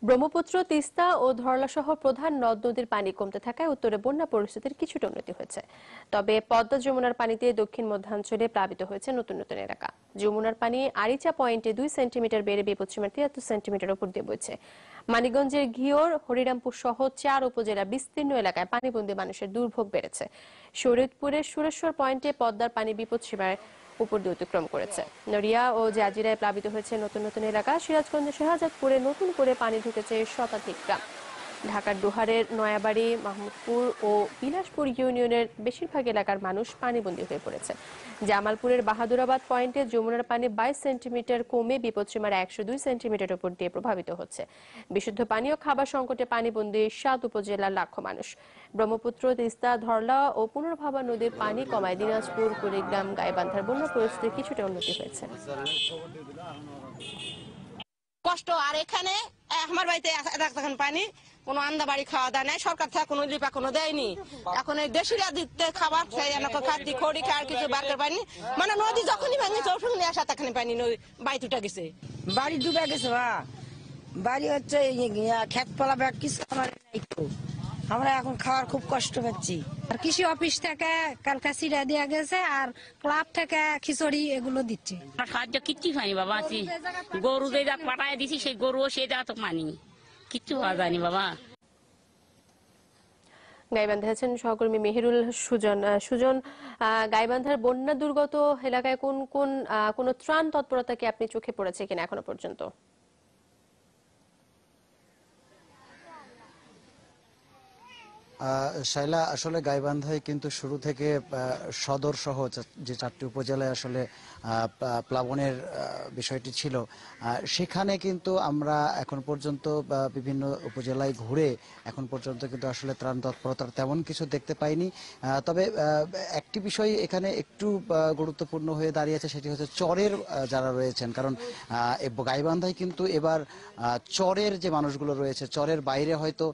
ব্রহ্মপুত্র, তিস্তা ও ধরলা সহ প্রধান নদ নদীর পানি কমতে থাকায় উত্তরে বন্যা পরিস্থিতির কিছুটা উন্নতি হয়েছে। তবে পদ্মা যমুনার পানিতে দক্ষিণ মধ্যাঞ্চলে প্লাবিত হয়েছে নতুন নতুন এলাকা। যমুনার পানি আরিচা পয়েন্টে 2 সেন্টিমিটার বেড়ে বিপদসীমার 73 সেন্টিমিটার উপর দিয়ে বইছে। মানিকগঞ্জের ঘিওর, হরিরামপুর সহ 4 উপজেলার বিস্তীর্ণ এলাকায় পানিবন্দী মানুষের দুর্ভোগ বেড়েছে। শরীয়তপুরের সুরেশ্বর পয়েন্টে পদ্মার পানি বিপদসীমার উপর দিয়ে অতিক্রম করেছে। নড়িয়া ও জাজিরায় প্লাবিত হয়েছে নতুন নতুন এলাকা। সিরাজগঞ্জের শাহজাদপুরে নতুন করে পানি ঢুকেছে শতাধিক গ্রাম। ঢাকার ডোহারের নয়াবাড়ি, মাহমুদপুর ও বিলাসপুর ইউনিয়নের বেশিরভাগ এলাকার মানুষ পানিবন্দী হয়ে পড়েছে। জামালপুরের বাহাদুরাবাদ পয়েন্টে যমুনার পানি 22 সেন্টিমিটার কমে বিপদসীমার 102 সেন্টিমিটার উপর দিয়ে প্রভাবিত হচ্ছে। বিশুদ্ধ পানি ও খাবার সংকটে পানিবন্দী 7 উপজেলার লাখো মানুষ। ব্রহ্মপুত্র, তিস্তা, ধরলা ও পুনর্ভাবা নদীর পানি কমায় দিনাজপুর, কুড়িগ্রাম, গাইবান্ধার বন্যা পরিস্থিতির কিছুটা উন্নতি হয়েছে। কষ্ট আর এখানে আমার বাড়িতে এখন পানি কোনো আন্দা বাড়ি খাওয়া দাওয়া নেই, সরকার থেকে কোনো লিপা কোনো দেয়নি। এখন এই দেশিরা দিতে খাবার খাদ্য খড়ি খাওয়ার কিছু বারকার পানি, মানে নদী যখনই ভাঙে চৌষুক নিয়ে আসা তখনই পানি বাড়ি উঠে গেছে, বাড়ি ডুবে গেছে। বাড়ি হচ্ছে খেত পালা ব্যাগ কিছু আমার নাই তো, আমরা এখন খাওয়ার খুব কষ্ট পাচ্ছি। আর কৃষি অফিস থেকে কালকা সিরা দেওয়া গেছে, আর ক্লাব থেকে খিচুড়ি এগুলো দিচ্ছে। সাহায্য কিচ্ছু পাইনি বাবা, আছি গরু যে যা পাঠায় দিছি সেই গরুও সে যা তো পানি কিচ্ছু পাওয়া যায়নি বাবা। গাইবান্ধায় আছেন সহকর্মী মেহেরুল সুজন। গাইবান্ধার বন্যা দুর্গত এলাকায় কোন কোন ত্রাণ তৎপরতা কি আপনি চোখে পড়েছে কিনা এখনো পর্যন্ত? শাইলা, আসলে গাইবান্ধায় কিন্তু শুরু থেকে সদর সহ যে 4টি উপজেলায় আসলে প্লাবনের বিষয়টি ছিল, সেখানে কিন্তু আমরা এখন পর্যন্ত বিভিন্ন উপজেলায় ঘুরে এখন পর্যন্ত কিন্তু আসলে ত্রাণ তৎপরতার তেমন কিছু দেখতে পাইনি। তবে একটি বিষয় এখানে একটু গুরুত্বপূর্ণ হয়ে দাঁড়িয়েছে, সেটি হচ্ছে চরের যারা রয়েছেন। কারণ গাইবান্ধায় কিন্তু এবার চরের যে মানুষগুলো রয়েছে, চরের বাইরে হয়তো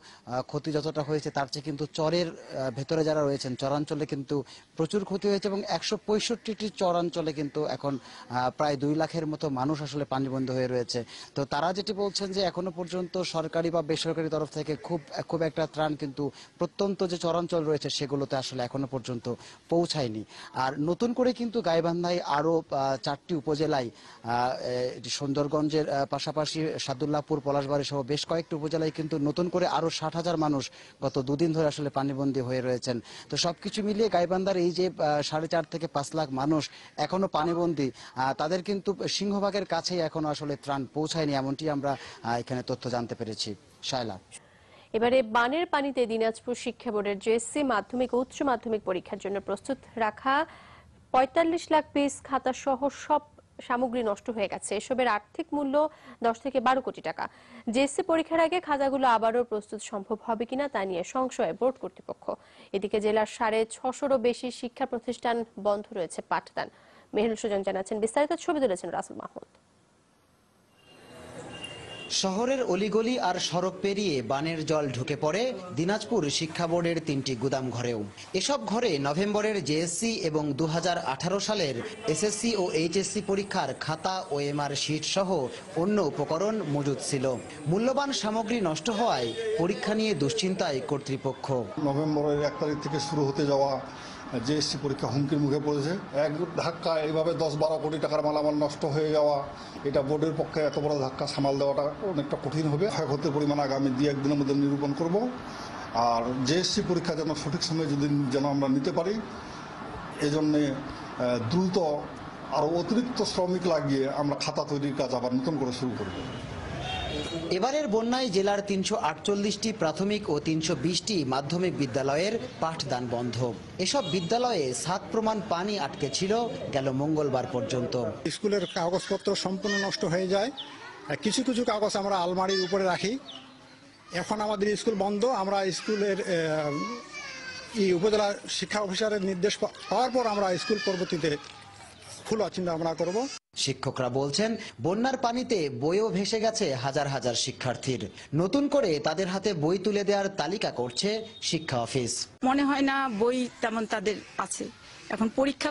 ক্ষতি যতটা হয়েছে তার চেয়ে কিন্তু চরের ভেতরে যারা রয়েছেন, চরাঞ্চলে কিন্তু প্রচুর ক্ষতি হয়েছে এবং 165টি চরাঞ্চলে কিন্তু এখন প্রায় 2 লাখের মতো মানুষ আসলে পানিবন্দী হয়ে রয়েছে। তো তারা যেটি বলছেন যে এখনো পর্যন্ত সরকারি বা বেসরকারি তরফ থেকে খুব একটা ত্রাণ কিন্তু প্রত্যন্ত যে চরাঞ্চল রয়েছে সেগুলোতে আসলে এখনো পর্যন্ত পৌঁছায়নি। আর নতুন করে কিন্তু গাইবান্ধায় আরো 4টি উপজেলায়, সুন্দরগঞ্জের পাশাপাশি সাদুল্লাহপুর, পলাশবাড়ী সহ বেশ কয়েকটি উপজেলায় কিন্তু নতুন করে আরো 60,000 মানুষ গত 2 দিন ধরে আসলে পানিবন্দী হয়ে রয়েছেন। তো সবকিছু মিলিয়ে গাইবান্ধার এই যে 4.5 থেকে 5 লাখ মানুষ এখনো পানিবন্দী, তাদের কিন্তু সিংহভাগের কাছেই এখনো আসলে ত্রাণ পৌঁছায়নি, এমনটি আমরা এখানে তথ্য জানতে পেরেছি। শায়লা, এবারে বানের পানিতে দিনাজপুর শিক্ষা বোর্ডের জেএসসি মাধ্যমিক ও উচ্চ মাধ্যমিক পরীক্ষার জন্য প্রস্তুত রাখা 45 লাখ পিস খাতা সহ সব সামগ্রী নষ্ট হয়ে গেছে। এসবের আর্থিক মূল্য 10 থেকে 12 কোটি টাকা। জেএসসি পরীক্ষার আগে খাতাগুলো আবারও প্রস্তুত সম্ভব হবে কিনা তা নিয়ে সংশয় বোর্ড কর্তৃপক্ষ। এদিকে জেলার 650-রও বেশি শিক্ষা প্রতিষ্ঠান বন্ধ রয়েছে পাঠদান। মেহেরুল সুজন জানাচ্ছেন, বিস্তারিত ছবি তুলেছেন রাসেল মাহমুদ। শহরের অলিগলি আর সড়ক পেরিয়ে বানের জল ঢুকে পড়ে দিনাজপুর শিক্ষা বোর্ডের 3টি গুদাম ঘরেও। এসব ঘরে নভেম্বরের জেএসসি এবং 2018 সালের এসএসসি ও এইচএসসি পরীক্ষার খাতা, ওএমআর শিট সহ অন্য উপকরণ মজুদ ছিল। মূল্যবান সামগ্রী নষ্ট হওয়ায় পরীক্ষা নিয়ে দুশ্চিন্তায় কর্তৃপক্ষ। নভেম্বরের 1 তারিখ থেকে শুরু হতে যাওয়া জেএসসি পরীক্ষা হুমকির মুখে পড়েছে। এক ধাক্কা এইভাবে 10-12 কোটি টাকার মালামাল নষ্ট হয়ে যাওয়া, এটা বোর্ডের পক্ষে এত বড় ধাক্কা সামাল দেওয়াটা অনেকটা কঠিন হবে। ক্ষয়ক্ষতির পরিমাণ আগামী 2-1 দিনের মধ্যে নিরূপণ করব। আর জেএসসি পরীক্ষা যেন সঠিক সময়ে যেন আমরা নিতে পারি, এজন্যে দ্রুত আরও অতিরিক্ত শ্রমিক লাগিয়ে আমরা খাতা তৈরির কাজ আবার নতুন করে শুরু করব। এবারের বন্যায় জেলার 348টি প্রাথমিক ও 320টি মাধ্যমিক বিদ্যালয়ের পাঠদান বন্ধ। এসব বিদ্যালয়ে ছাদ প্রমাণ পানি আটকে ছিল গেল মঙ্গলবার পর্যন্ত। স্কুলের কাগজপত্র সম্পূর্ণ নষ্ট হয়ে যায়, কিছু কিছু কাগজ আমরা আলমারির উপরে রাখি। এখন আমাদের স্কুল বন্ধ, আমরা স্কুলের উপজেলা শিক্ষা অফিসারের নির্দেশ পাওয়ার পর আমরা স্কুল পরবর্তীতে খোলার চিন্তা ভাবনা করব। শিক্ষকরা বলছেন, বন্যার পানিতে বইও ভেসে গেছে হাজার হাজার শিক্ষার্থীর। নতুন করে তাদের হাতে বই তুলে দেওয়ার তালিকা করছে শিক্ষা অফিস। মনে হয় না বই তেমন তাদের আছে। এখন পরীক্ষা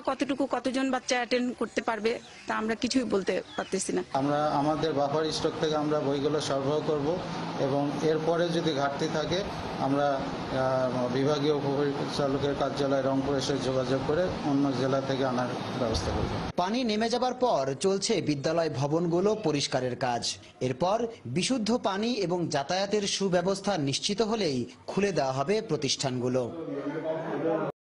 কতজন বাচ্চা অ্যাটেন্ড করতে পারবে তা আমরা কিছুই বলতে পারতেছি না। আমরা আমাদের বাফার স্টক থেকে আমরা বইগুলো সরবরাহ করব। এবং এরপরে যদি ঘাটতি থাকে আমরা বিভাগীয় পরিচালকের কার্যালয় রংপুর এসে যোগাযোগ করে অন্য জেলা থেকে আনার ব্যবস্থা করব। পানি নেমে যাবার পর চলছে বিদ্যালয় ভবনগুলো পরিষ্কারের কাজ। এরপর বিশুদ্ধ পানি এবং যাতায়াতের সুব্যবস্থা নিশ্চিত হলেই খুলে দেওয়া হবে প্রতিষ্ঠানগুলো।